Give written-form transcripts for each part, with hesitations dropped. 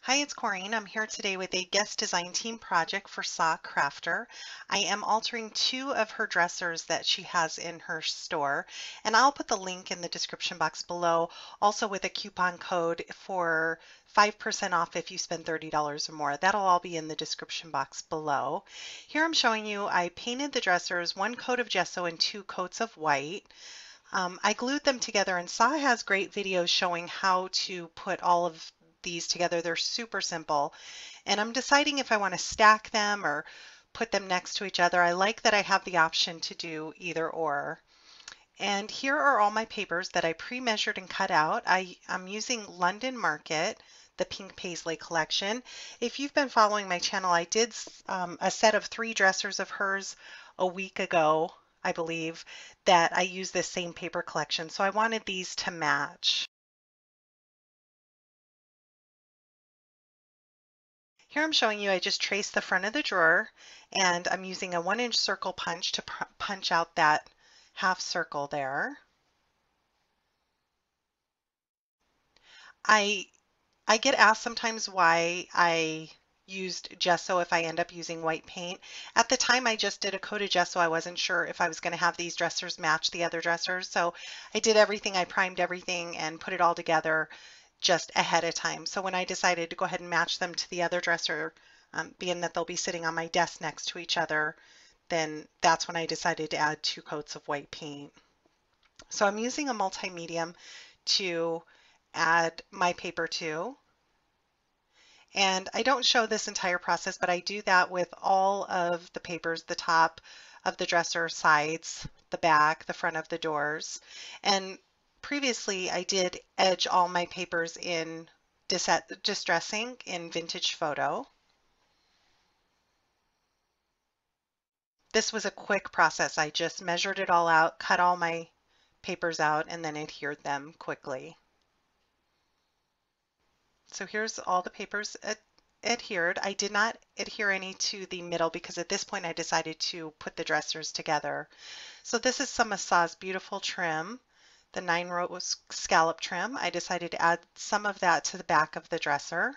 Hi, it's Corene. I'm here today with a guest design team project for Saw Crafter. I am altering two of her dressers that she has in her store, and I'll put the link in the description box below, also with a coupon code for 5% off if you spend $30 or more. That'll all be in the description box below. Here I'm showing you I painted the dressers one coat of gesso and two coats of white. I glued them together, and Saw has great videos showing how to put all of these together. They're super simple, and I'm deciding if I want to stack them or put them next to each other. I like that I have the option to do either or. And here are all my papers that I pre-measured and cut out. I'm using London Market, the Pink Paisley collection. If you've been following my channel, I did a set of 3 dressers of hers a week ago, I believe, that I use this same paper collection. So I wanted these to match. Here I'm showing you I just traced the front of the drawer, and I'm using a 1-inch circle punch to punch out that half circle there. I I get asked sometimes why I used gesso if I end up using white paint. At the time I just did a coat of gesso. I wasn't sure if I was going to have these dressers match the other dressers. So I did everything, I primed everything and put it all together just ahead of time. So when I decided to go ahead and match them to the other dresser, being that they'll be sitting on my desk next to each other, then that's when I decided to add 2 coats of white paint. So I'm using a multi-medium to add my paper to. And I don't show this entire process, but I do that with all of the papers, the top of the dresser, sides, the back, the front of the doors. And previously I did edge all my papers in distressing in Vintage Photo. This was a quick process. I just measured it all out, cut all my papers out, and then adhered them quickly. So here's all the papers adhered. I did not adhere any to the middle because at this point I decided to put the dressers together. So this is some of Saw's beautiful trim, the 9-row scallop trim. I decided to add some of that to the back of the dresser.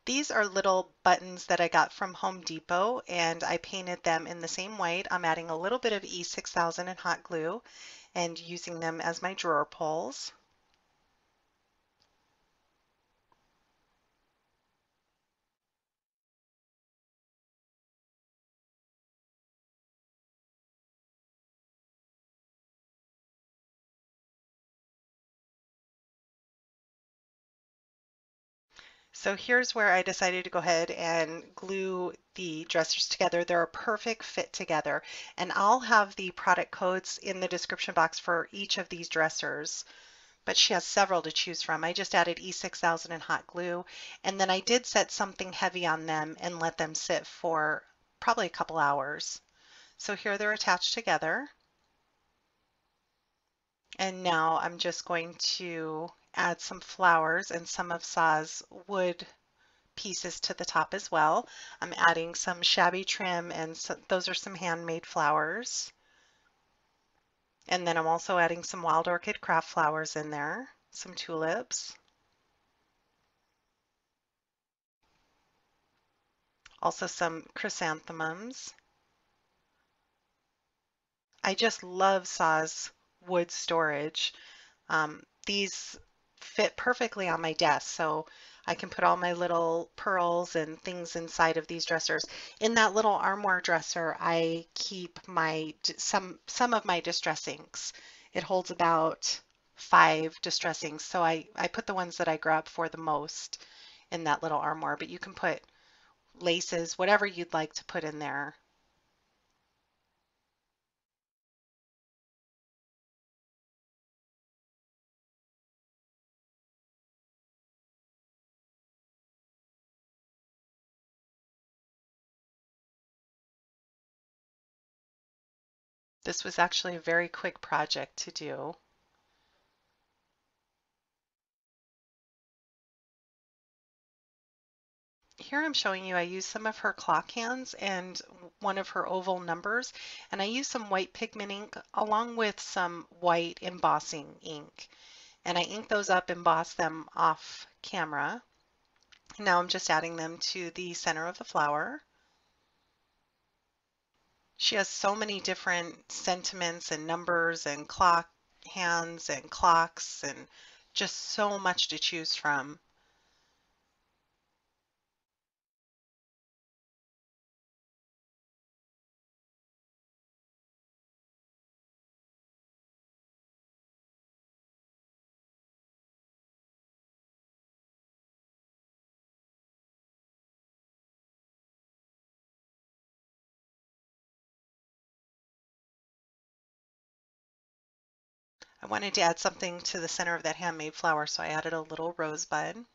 These are little buttons that I got from Home Depot, and I painted them in the same white. I'm adding a little bit of E6000 and hot glue and using them as my drawer pulls. So here's where I decided to go ahead and glue the dressers together. They're a perfect fit together, and I'll have the product codes in the description box for each of these dressers, but she has several to choose from. I just added E6000 and hot glue, and then I did set something heavy on them and let them sit for probably a couple hours. So here they're attached together. And now I'm just going to add some flowers and some of Saw's wood pieces to the top as well. I'm adding some shabby trim, and those are some handmade flowers. And then I'm also adding some wild orchid craft flowers in there, some tulips. Also some chrysanthemums. I just love Saw's wood storage. These fit perfectly on my desk, so I can put all my little pearls and things inside of these dressers. In that little armoire dresser, I keep my some of my distress inks. It holds about 5 distress inks, so I put the ones that I grab for the most in that little armoire, but you can put laces, whatever you'd like to put in there. This was actually a very quick project to do. here I'm showing you I used some of her clock hands and one of her oval numbers, and I used some white pigment ink along with some white embossing ink. And I inked those up, embossed them off camera. Now I'm just adding them to the center of the flower. She has so many different sentiments and numbers and clock hands and clocks and just so much to choose from. I wanted to add something to the center of that handmade flower, so I added a little rosebud.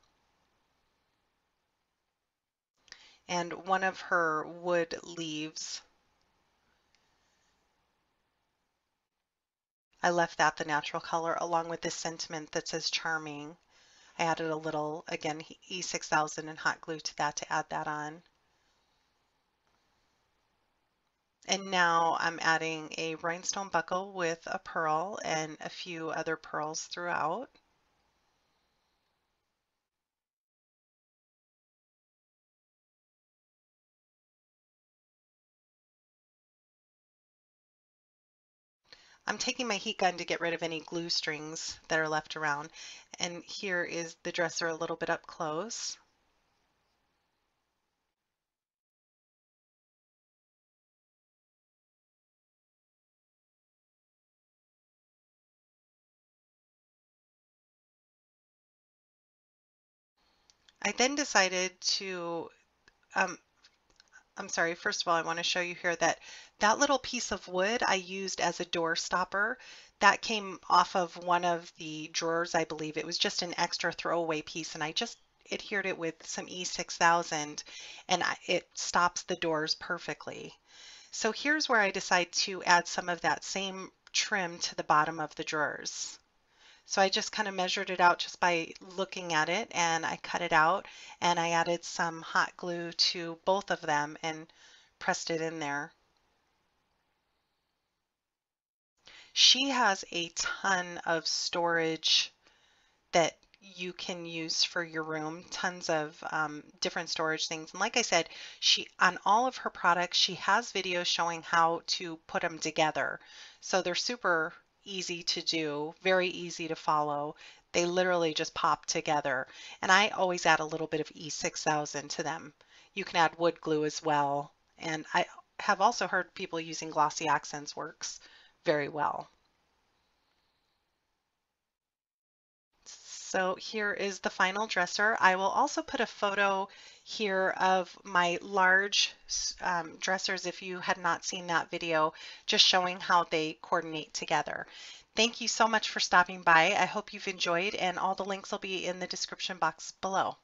And one of her wood leaves, I left that the natural color along with this sentiment that says charming. I added a little, again, E6000 and hot glue to that to add that on. And now I'm adding a rhinestone buckle with a pearl and a few other pearls throughout. I'm taking my heat gun to get rid of any glue strings that are left around. And here is the dresser a little bit up close. I then decided to, um, I'm sorry, first of all, I want to show you here that that little piece of wood I used as a door stopper. That came off of one of the drawers, I believe. It was just an extra throwaway piece, and I just adhered it with some E6000, and it stops the doors perfectly. So here's where I decide to add some of that same trim to the bottom of the drawers. So I just kind of measured it out just by looking at it, and I cut it out and I added some hot glue to both of them and pressed it in there. She has a ton of storage that you can use for your room, tons of different storage things. And like I said, she on all of her products, she has videos showing how to put them together. So they're super easy to do, very easy to follow. They literally just pop together. And I always add a little bit of E6000 to them. You can add wood glue as well. And I have also heard people using glossy accents works very well. So here is the final dresser. I will also put a photo here of my large dressers if you had not seen that video, just showing how they coordinate together. Thank you so much for stopping by. I hope you've enjoyed, and all the links will be in the description box below.